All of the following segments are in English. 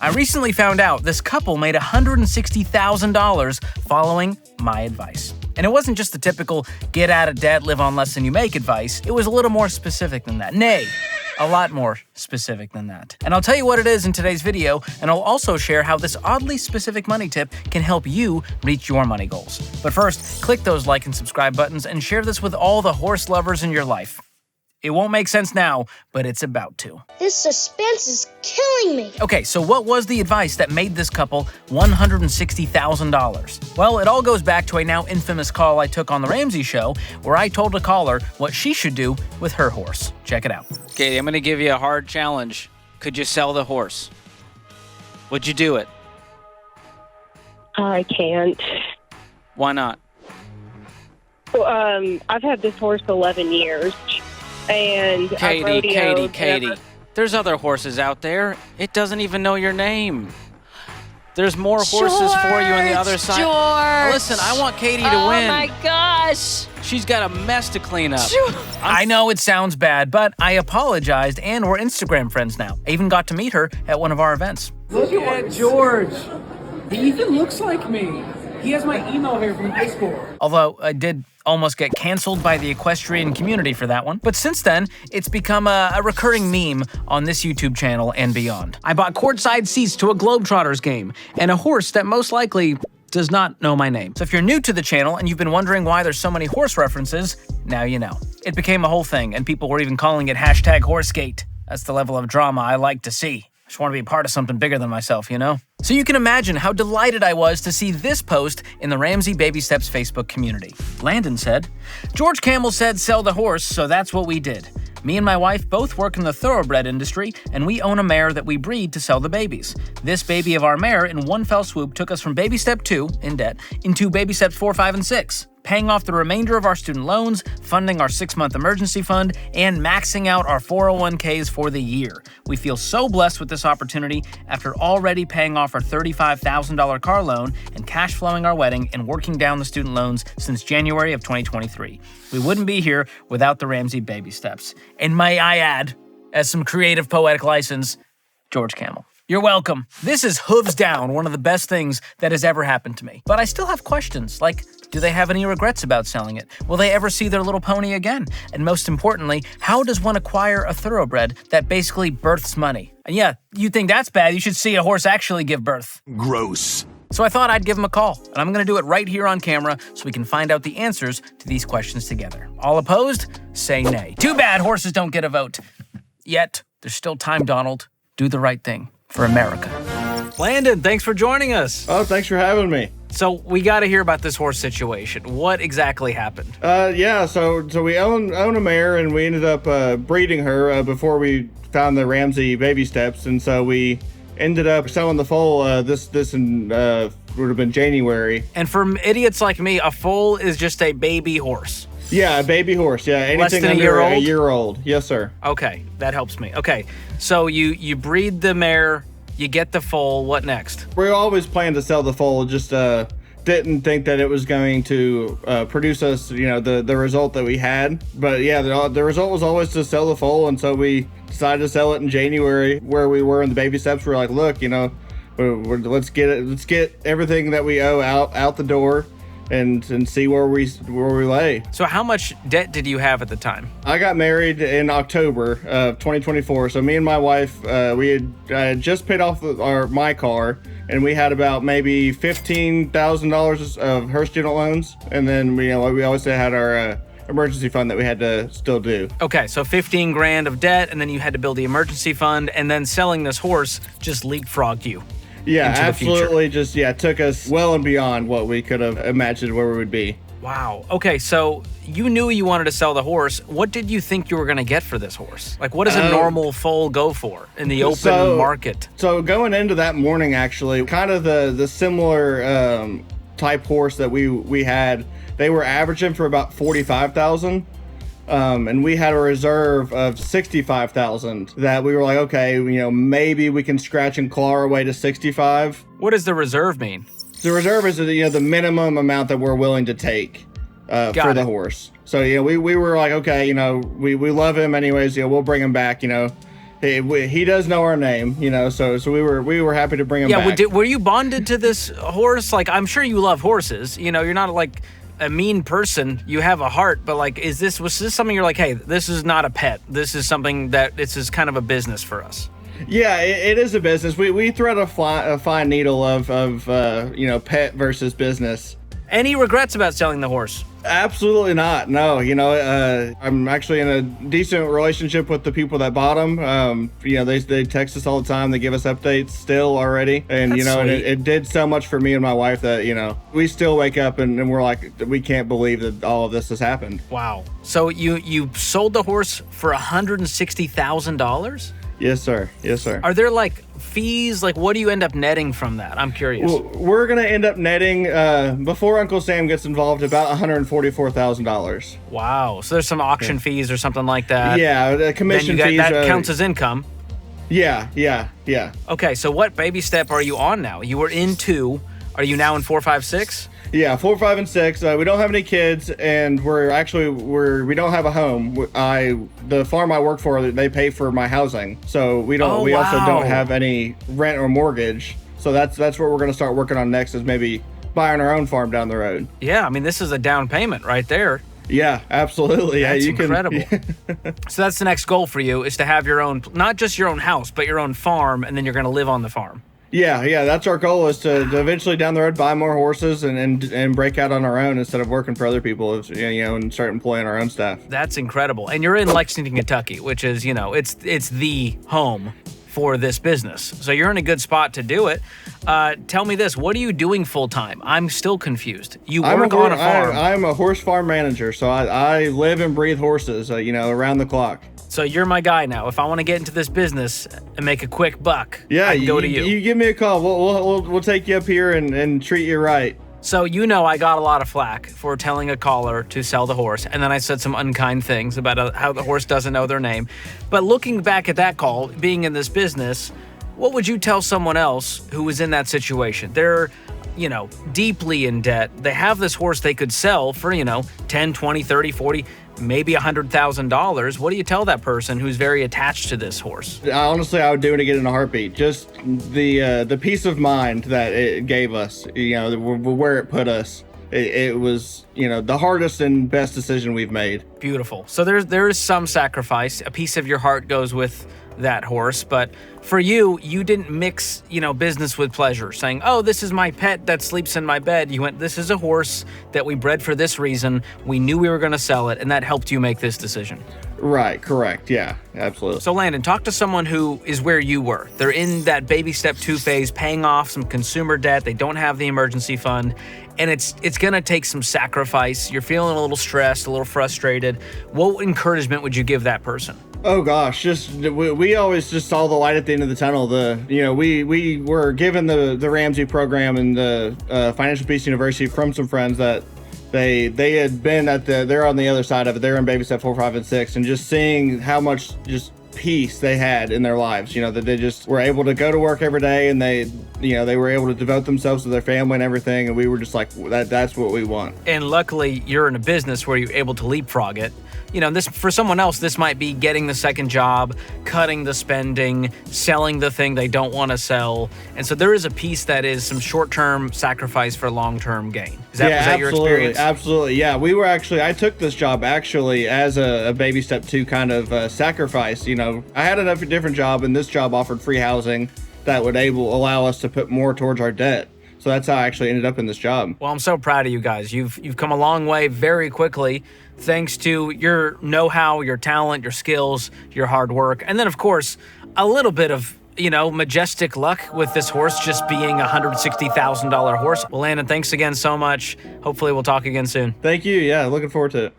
I recently found out this couple made $160,000 following my advice. And it wasn't just the typical get out of debt, live on less than you make advice. It was a little more specific than that. Nay, a lot more specific than that. And I'll tell you what it is in today's video, and I'll also share how this oddly specific money tip can help you reach your money goals. But first, click those like and subscribe buttons and share this with all the horse lovers in your life. It won't make sense now, but it's about to. This suspense is killing me. Okay, so what was the advice that made this couple $160,000? Well, it all goes back to a now infamous call I took on the Ramsey show, where I told a caller what she should do with her horse. Check it out. Katie, I'm going to give you a hard challenge. Could you sell the horse? Would you do it? I can't. Why not? Well, I've had this horse 11 years. And Katie, there's other horses out there. It doesn't even know your name. There's more horses for you on the other side. George. Listen, I want Katie to win. Oh my gosh. She's got a mess to clean up. I know it sounds bad, but I apologized and we're Instagram friends now. I even got to meet her at one of our events. Look at George. He even looks like me. He has my email here from high school. Although I did almost get canceled by the equestrian community for that one. But since then, it's become a recurring meme on this YouTube channel and beyond. I bought courtside seats to a Globetrotters game and a horse that most likely does not know my name. So if you're new to the channel and you've been wondering why there's so many horse references, now you know. It became a whole thing and people were even calling it #HorseGate. That's the level of drama I like to see. I just want to be a part of something bigger than myself, you know? So you can imagine how delighted I was to see this post in the Ramsey Baby Steps Facebook community. Landon said, George Kamel said sell the horse, so that's what we did. Me and my wife both work in the thoroughbred industry, and we own a mare that we breed to sell the babies. This baby of our mare in one fell swoop took us from baby step 2, in debt, into baby steps 4, 5, and 6. Paying off the remainder of our student loans, funding our 6-month emergency fund, and maxing out our 401ks for the year. We feel so blessed with this opportunity after already paying off our $35,000 car loan and cash flowing our wedding and working down the student loans since January of 2023. We wouldn't be here without the Ramsey Baby Steps. And may I add, as some creative poetic license, George Kamel. You're welcome. This is hooves down, one of the best things that has ever happened to me. But I still have questions, like, do they have any regrets about selling it? Will they ever see their little pony again? And most importantly, how does one acquire a thoroughbred that basically births money? And yeah, you think that's bad, you should see a horse actually give birth. Gross. So I thought I'd give him a call, and I'm gonna do it right here on camera so we can find out the answers to these questions together. All opposed? Say nay. Too bad horses don't get a vote. Yet, there's still time, Donald. Do the right thing for America. Landon, thanks for joining us. Oh, thanks for having me. So we got to hear about this horse situation. What exactly happened? Yeah, so we own a mare, and we ended up breeding her before we found the Ramsey Baby Steps, and so we ended up selling the foal this would have been January. And for idiots like me, a foal is just a baby horse. Yeah, a baby horse. Yeah, anything Less than under a year old. Yes, sir. Okay, that helps me. Okay, so you breed the mare, you get the foal. What next? We always planned to sell the foal. Just didn't think that it was going to produce us, the result that we had. But yeah, the result was always to sell the foal, and so we decided to sell it in January. Where we were in the baby steps, we're like, look, let's get everything that we owe out the door. And see where we lay. So how much debt did you have at the time? I got married in October of 2024. So me and my wife, we had just paid off my car, and we had about maybe $15,000 of her student loans, and then we always had our emergency fund that we had to still do. Okay, so 15 grand of debt, and then you had to build the emergency fund, and then selling this horse just leapfrogged you. Yeah, absolutely. Just, took us well and beyond what we could have imagined where we would be. Wow. Okay, so you knew you wanted to sell the horse. What did you think you were going to get for this horse? Like, what does a normal foal go for in the open market? So going into that morning, actually, kind of the similar type horse that we had, they were averaging for about $45,000. And we had a reserve of $65,000 that we were like, okay, maybe we can scratch and claw our way to 65. What does the reserve mean? The reserve is the minimum amount that we're willing to take for the horse. So we were like, okay, we love him anyways. We'll bring him back. He does know our name, you know, so we were happy to bring him back. Were you bonded to this horse? Like, I'm sure you love horses. You know, you're not like a mean person. You have a heart, but like, was this something you're like, hey, this is not a pet. This is something that this is kind of a business for us. Yeah, it is a business. We thread a fine needle of you know, pet versus business. Any regrets about selling the horse? Absolutely not. No, you know, I'm actually in a decent relationship with the people that bought them. You know, they text us all the time. They give us updates still already. And, That's you know, sweet. it did so much for me and my wife that, you know, we still wake up and we're like, we can't believe that all of this has happened. Wow. So you sold the horse for $160,000? Yes, sir. Yes, sir. Are there like fees? Like, what do you end up netting from that? I'm curious. Well, we're going to end up netting, before Uncle Sam gets involved, about $144,000. Wow. So there's some auction fees or something like that. Yeah, the commission fees. That counts as income. Yeah. Okay, so what baby step are you on now? You were in 2. Are you now in 4, 5, 6? Yeah, 4, 5, and 6. We don't have any kids, and we don't have a home. The farm I work for, they pay for my housing, so we don't. We also don't have any rent or mortgage. So that's what we're gonna start working on next, is maybe buying our own farm down the road. Yeah, I mean, this is a down payment right there. Yeah, absolutely. That's you incredible. Can, So that's the next goal for you, is to have your own, not just your own house, but your own farm, and then you're gonna live on the farm. Yeah, that's our goal, is to eventually down the road buy more horses and break out on our own instead of working for other people, you know, and start employing our own staff. That's incredible. And you're in Lexington, Kentucky, which is, you know, it's the home for this business. So you're in a good spot to do it. Tell me this, what are you doing full time? I'm still confused. You work on a farm. I'm a horse farm manager, so I live and breathe horses, you know, around the clock. So you're my guy now. If I want to get into this business and make a quick buck, I can go to you. You give me a call. We'll take you up here and treat you right. So you know I got a lot of flack for telling a caller to sell the horse, and then I said some unkind things about how the horse doesn't know their name. But looking back at that call, being in this business, what would you tell someone else who was in that situation? They're, you know, deeply in debt. They have this horse they could sell for, you know, 10, 20, 30, 40, maybe $100,000. What do you tell that person who's very attached to this horse? Honestly, I would do it again in a heartbeat. Just the peace of mind that it gave us, you know, where it put us. It was, you know, the hardest and best decision we've made. Beautiful. So there is some sacrifice. A piece of your heart goes with that horse, but for you didn't mix, you know, business with pleasure, saying, oh, this is my pet that sleeps in my bed. You went, this is a horse that we bred for this reason. We knew we were going to sell it, and that helped you make this decision. Right, correct. Yeah, absolutely. So Landon, talk to someone who is where you were. They're in that baby step 2 phase, paying off some consumer debt. They don't have the emergency fund, and it's going to take some sacrifice. You're feeling a little stressed, a little frustrated. What encouragement would you give that person? Oh gosh, we always just saw the light at the end of the tunnel. We were given the Ramsey program and the Financial Peace University from some friends that they had been they're on the other side of it. They're in baby step 4, 5, and 6, and just seeing how much just peace they had in their lives, you know, that they just were able to go to work every day, and they were able to devote themselves to their family and everything, and we were just like, that's what we want. And luckily you're in a business where you're able to leapfrog it. You know, this, for someone else, this might be getting the second job, cutting the spending, selling the thing they don't want to sell. And so there is a piece that is some short-term sacrifice for long-term gain. Was that your experience? Absolutely. Yeah, I took this job actually as a baby step 2 kind of sacrifice. You know, I had a different job, and this job offered free housing that would allow us to put more towards our debt. So that's how I actually ended up in this job. Well, I'm so proud of you guys. You've come a long way very quickly, thanks to your know-how, your talent, your skills, your hard work, and then, of course, a little bit of, you know, majestic luck with this horse just being a $160,000 horse. Well, Landon, thanks again so much. Hopefully we'll talk again soon. Thank you. Yeah, looking forward to it.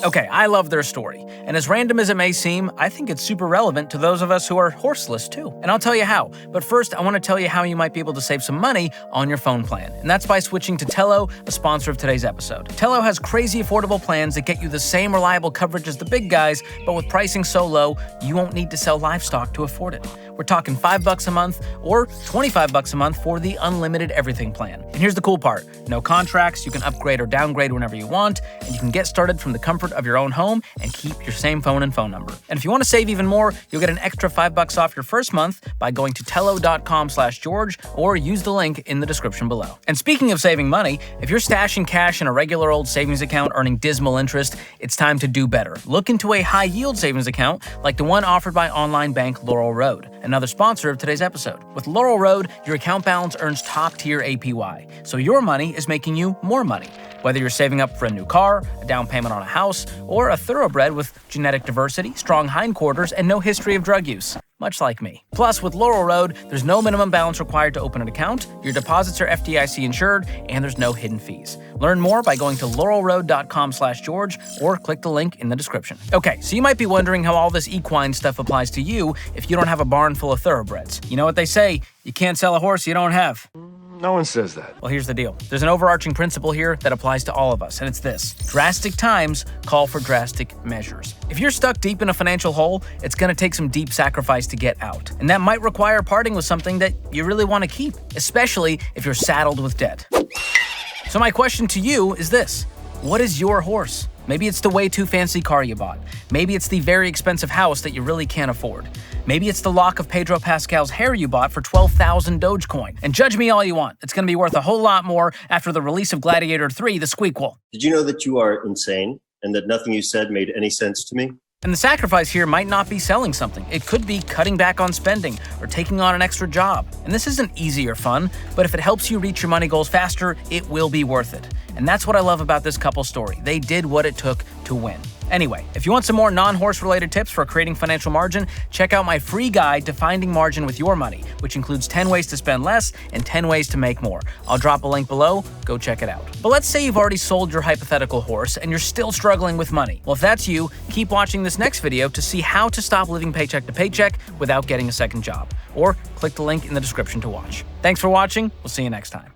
Okay, I love their story, and as random as it may seem, I think it's super relevant to those of us who are horseless too. And I'll tell you how, but first I want to tell you how you might be able to save some money on your phone plan, and that's by switching to Tello, a sponsor of today's episode. Tello has crazy affordable plans that get you the same reliable coverage as the big guys, but with pricing so low, you won't need to sell livestock to afford it. We're talking $5 a month or $25 a month for the unlimited everything plan. And here's the cool part. No contracts, you can upgrade or downgrade whenever you want, and you can get started from the comfort of your own home and keep your same phone and phone number. And if you want to save even more, you'll get an extra $5 off your first month by going to tello.com/George or use the link in the description below. And speaking of saving money, if you're stashing cash in a regular old savings account earning dismal interest, it's time to do better. Look into a high-yield savings account like the one offered by online bank Laurel Road, another sponsor of today's episode. With Laurel Road, your account balance earns top-tier APY, so your money is making you more money. Whether you're saving up for a new car, a down payment on a house, or a thoroughbred with genetic diversity, strong hindquarters, and no history of drug use. Much like me. Plus, with Laurel Road, there's no minimum balance required to open an account, your deposits are FDIC insured, and there's no hidden fees. Learn more by going to laurelroad.com/George or click the link in the description. Okay, so you might be wondering how all this equine stuff applies to you if you don't have a barn full of thoroughbreds. You know what they say, you can't sell a horse you don't have. No one says that. Well, here's the deal. There's an overarching principle here that applies to all of us, and it's this. Drastic times call for drastic measures. If you're stuck deep in a financial hole, it's going to take some deep sacrifice to get out. And that might require parting with something that you really want to keep, especially if you're saddled with debt. So my question to you is this. What is your horse? Maybe it's the way too fancy car you bought. Maybe it's the very expensive house that you really can't afford. Maybe it's the lock of Pedro Pascal's hair you bought for 12,000 Dogecoin. And judge me all you want. It's going to be worth a whole lot more after the release of Gladiator 3, The Squeakquel. Did you know that you are insane and that nothing you said made any sense to me? And the sacrifice here might not be selling something. It could be cutting back on spending or taking on an extra job. And this isn't easy or fun, but if it helps you reach your money goals faster, it will be worth it. And that's what I love about this couple's story. They did what it took to win. Anyway, if you want some more non-horse related tips for creating financial margin, check out my free guide to finding margin with your money, which includes 10 ways to spend less and 10 ways to make more. I'll drop a link below, go check it out. But let's say you've already sold your hypothetical horse and you're still struggling with money. Well, if that's you, keep watching this next video to see how to stop living paycheck to paycheck without getting a second job. Or click the link in the description to watch. Thanks for watching, we'll see you next time.